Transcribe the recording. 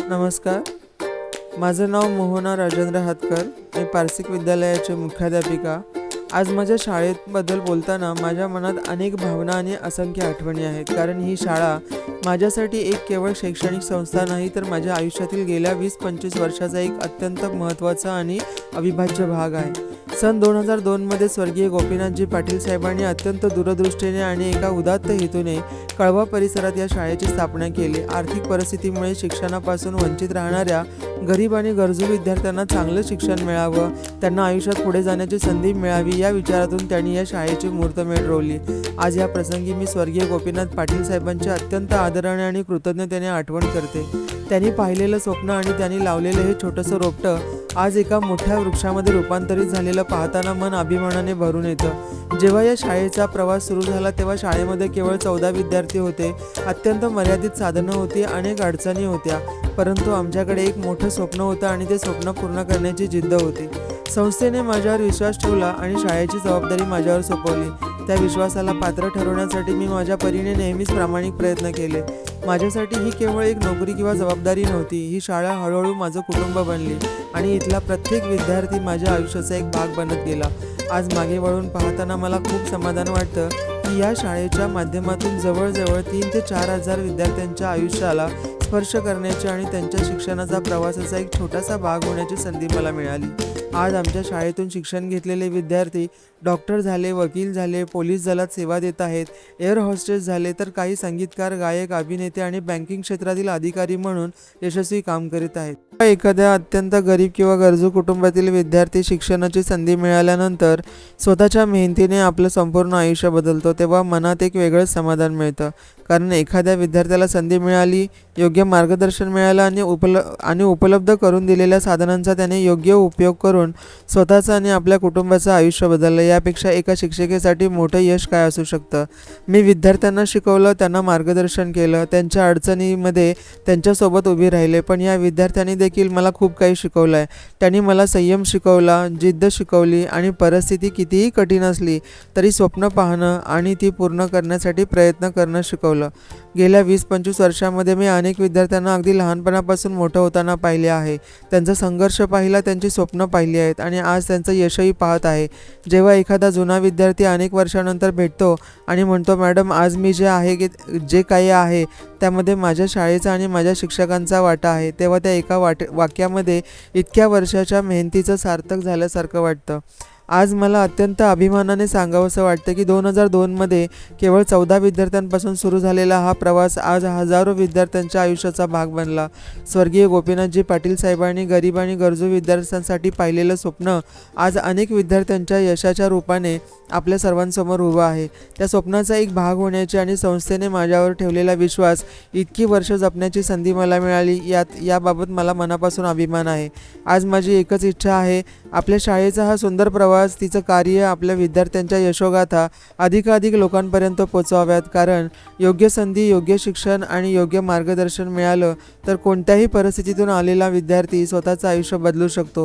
नमस्कार. माझं नाव मोहना राजेंद्र हातकर. मी पारसिक विद्यालयाचे मुख्याध्यापिका. आज माझ्या शाळेबद्दल बोलताना माझ्या मनात अनेक भावना आणि असंख्य आठवणी आहेत. कारण ही शाळा माझ्यासाठी एक केवळ शैक्षणिक संस्था नाही, तर माझ्या आयुष्यातील गेल्या 20-25 वर्षाचा एक अत्यंत महत्त्वाचा आणि अविभाज्य भाग आहे. सन 2002 स्वर्गीय गोपीनाथजी पाटील साहेबांनी अत्यंत दूरदृष्टीने आणि एका उदात्त हेतूने कळवा परिसरात या शाळेची स्थापना केली. आर्थिक परिस्थितीमुळे शिक्षणापासून वंचित राहणाऱ्या गरीब आणि गरजू विद्यार्थ्यांना चांगलं शिक्षण मिळावं, त्यांना आयुष्यात पुढे जाण्याची संधी मिळावी, या विचारातून त्यांनी या शाळेची मुहूर्तमेढ रोवली. आज या प्रसंगी मी स्वर्गीय गोपीनाथ पाटील साहेबांची अत्यंत आदराने आणि कृतज्ञतेने आठवण करते. त्यांनी पाहिलेलं स्वप्न आणि त्यांनी लावलेलं हे छोटंसं रोपटं आज एका मोठ्या वृक्षामध्ये रूपांतरित झालेलं पाहताना मन अभिमानाने भरून येतं. जेव्हा या शाळेचा प्रवास सुरू झाला तेव्हा शाळेमध्ये केवळ 14 विद्यार्थी होते. अत्यंत मर्यादित साधनं होती, अनेक अडचणी होत्या, परंतु आमच्याकडे एक मोठं स्वप्न होतं आणि ते स्वप्न पूर्ण करण्याची जिद्द होती. संस्थेने माझ्यावर विश्वास ठेवला आणि शाळेची जबाबदारी माझ्यावर सोपवली. त्या विश्वासाला पात्र ठरवण्यासाठी मी माझ्या परीने नेहमीच प्रामाणिक प्रयत्न केले. माझ्यासाठी ही केवळ एक नोकरी किंवा जबाबदारी नव्हती. ही शाळा हळूहळू माझं कुटुंब बनली आणि इथला प्रत्येक विद्यार्थी माझ्या आयुष्याचा एक भाग बनत गेला. आज मागे वळून पाहताना मला खूप समाधान वाटतं की या शाळेच्या माध्यमातून जवळजवळ 3,000 ते 4,000 विद्यार्थ्यांच्या आयुष्याला स्पर्श करण्याची आणि त्यांच्या शिक्षणाचा प्रवासाचा एक छोटासा भाग होण्याची संधी मला मिळाली. आज आमच्या शाळेतून शिक्षण घेतलेले विद्यार्थी डॉक्टर झाले, वकील झाले, पोलीस दलात सेवा देत आहेत, एअर होस्टेस झाले, तर काही संगीतकार, गायक, अभिनेते आणि बँकिंग क्षेत्रातील अधिकारी म्हणून यशस्वी काम करीत आहेत. एखाद्या अत्यंत गरीब किंवा गरजू कुटुंबातील विद्यार्थी शिक्षणाची संधी मिळाल्यानंतर स्वतःच्या मेहनतीने आपलं संपूर्ण आयुष्य बदलतो, तेव्हा मनात एक वेगळंच समाधान मिळतं. कारण एखाद्या विद्यार्थ्याला संधी मिळाली, योग्य मार्गदर्शन मिळालं आणि उपलब्ध करून दिलेल्या साधनांचा त्याने योग्य उपयोग करून स्वतःचं आणि आपल्या कुटुंबाचं आयुष्य बदललं. यापेक्षा एका शिक्षिकेसाठी मोठं यश काय असू शकतं. मी विद्यार्थ्यांना शिकवलं, त्यांना मार्गदर्शन केलं, त्यांच्या अडचणीमध्ये त्यांच्यासोबत उभी राहिले. पण या विद्यार्थ्यांनी देखील मला खूप काही शिकवलं आहे. त्यांनी मला संयम शिकवला, जिद्द शिकवली आणि परिस्थिती कितीही कठीण असली तरी स्वप्न पाहणं आणि ती पूर्ण करण्यासाठी प्रयत्न करणं शिकवलं. गेल्या 20-25 वर्षांमध्ये मी अनेक विद्यार्थ्यांना अगदी लहानपणापासून मोठं होताना पाहिले आहे. त्यांचा संघर्ष पाहिला, त्यांची स्वप्न पाहिली आहेत आणि आज त्यांचं यशही पाहत आहे. जेव्हा एखादा जुना विद्यार्थी अनेक वर्षानंतर भेटतो आणि म्हणतो, मॅडम आज मी जे काही आहे त्यामध्ये माझ्या शाळेचा आणि माझ्या शिक्षकांचा वाटा आहे, तेव्हा त्या एका वाक्यामध्ये इतक्या वर्षाच्या मेहनतीचं सार्थक झाल्यासारखं वाटतं. आज मला अत्यंत अभिमानाने सांगावंसं वाटतं की 2002 केवळ 14 विद्यार्थ्यांपासून सुरू झालेला हा प्रवास आज हजारो विद्यार्थ्यांच्या आयुष्याचा भाग बनला. स्वर्गीय गोपीनाथजी पाटील साहेबांनी गरीब आणि गरजू विद्यार्थ्यांसाठी पाहिलेलं स्वप्न आज अनेक विद्यार्थ्यांच्या यशाच्या रूपाने आपल्या सर्वांसमोर उभं आहे. त्या स्वप्नाचा एक भाग होण्याची आणि संस्थेने माझ्यावर ठेवलेला विश्वास, इतकी वर्ष जपण्याची संधी मला मिळाली, याबाबत मला मनापासून अभिमान आहे. आज माझी एकच इच्छा आहे, आपल्या शाळेचा हा सुंदर प्रवास, तिचं कार्य, आपल्या विद्यार्थ्यांच्या यशोगाथा अधिकाधिक लोकांपर्यंत पोचवाव्यात. कारण योग्य संधी, योग्य शिक्षण आणि योग्य मार्गदर्शन मिळालं तर कोणत्याही परिस्थितीतून आलेला विद्यार्थी स्वतःचं आयुष्य बदलू शकतो.